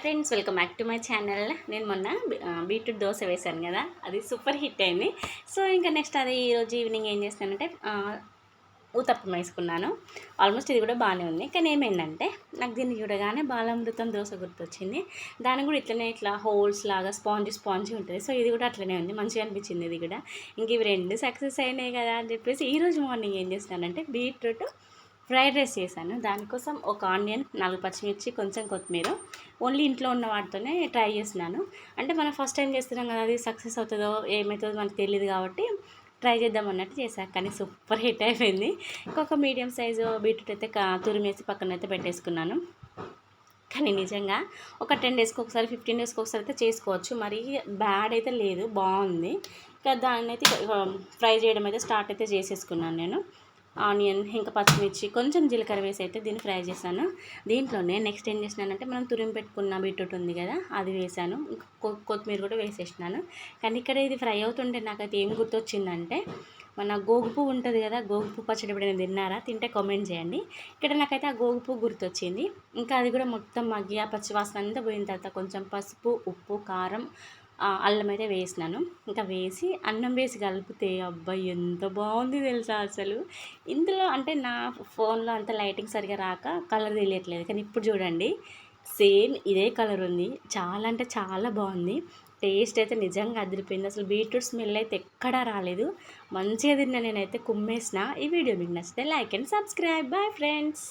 Friends, welcome back to my channel. నేను మొన్న beetroot dosa వేశాను కదా, అది సూపర్ హిట్ అయింది. సో ఇంకా నెక్స్ట్ అది ఈరోజు ఈవినింగ్ ఏం చేస్తానంటే ఊతప్పం వేసుకున్నాను. ఆల్మోస్ట్ ఇది కూడా బాగానే ఉంది. కానీ ఏమైందంటే నాకు దీన్ని చూడగానే బాలామృతం దోశ గుర్తొచ్చింది. దాన్ని కూడా ఇట్లా హోల్స్ లాగా స్పాంజీ ఉంటుంది. సో ఇది కూడా అట్లనే ఉంది, మంచిగా అనిపించింది ఇది కూడా. ఇంక ఇవి రెండు సక్సెస్ అయినాయి కదా అని చెప్పేసి ఈరోజు మార్నింగ్ ఏం చేస్తానంటే బీట్రూట్ ఫ్రైడ్ రైస్ చేశాను. దానికోసం ఒక ఆనియన్, 4 పచ్చిమిర్చి, కొంచెం కొత్తిమీర, ఓన్లీ ఇంట్లో ఉన్న వాటితోనే ట్రై చేస్తున్నాను. అంటే మనం ఫస్ట్ టైం చేస్తున్నాం కదా, అది సక్సెస్ అవుతుందో ఏమవుతుందో మనకు తెలియదు కాబట్టి ట్రై చేద్దాం అన్నట్టు చేశాను. కానీ సూపర్ హిట్ అయిపోయింది. ఇంకొక మీడియం సైజు బీట్రూట్ అయితే తురిమేసి పక్కన అయితే పెట్టేసుకున్నాను. కానీ నిజంగా ఒక 10 డేస్కి ఒకసారి, 15 డేస్కి ఒకసారి అయితే చేసుకోవచ్చు. మరీ బ్యాడ్ అయితే లేదు, బాగుంది. ఇంకా దాన్ని అయితే ఫ్రై చేయడం అయితే స్టార్ట్ అయితే చేసేసుకున్నాను నేను. ఆనియన్, ఇంకా పచ్చిమిర్చి, కొంచెం జీలకర్ర వేసి అయితే దీన్ని ఫ్రై చేశాను. దీంట్లోనే నెక్స్ట్ ఏం చేసినానంటే మనం తురిమి పెట్టుకున్న బీట్రూట్ ఉంది కదా, అది వేసాను. కొత్తిమీర కూడా వేసేసినాను. కానీ ఇక్కడ ఇది ఫ్రై అవుతుంటే నాకైతే ఏం గుర్తొచ్చిందంటే, మన గోగు పువ్వు ఉంటుంది కదా, గోగు పువ్వు పచ్చడి ఎప్పుడైనా తిన్నారా? తింటే కామెంట్ చేయండి. ఇక్కడ నాకైతే ఆ గోగు పువ్వు గుర్తొచ్చింది. ఇంకా అది కూడా మొత్తం మగ్గి ఆ పచ్చివాసన అంతా పోయిన తర్వాత కొంచెం పసుపు, ఉప్పు, కారం, అల్లం అయితే వేసినాను. ఇంకా వేసి అన్నం వేసి కలిపితే అబ్బాయి ఎంత బాగుంది తెలుసా అసలు. ఇందులో అంటే నా ఫోన్లో అంత లైటింగ్ సరిగా రాక కలర్ తెలియట్లేదు, కానీ ఇప్పుడు చూడండి సేమ్ ఇదే కలర్ ఉంది. చాలా అంటే చాలా బాగుంది. టేస్ట్ అయితే నిజంగా అదిరిపోయింది. అసలు బీట్రూట్ స్మెల్ అయితే ఎక్కడా రాలేదు. మంచిగా తిన్నా నేనైతే, కుమ్మేసిన. ఈ వీడియో మీకు నచ్చితే like and subscribe. Bye friends.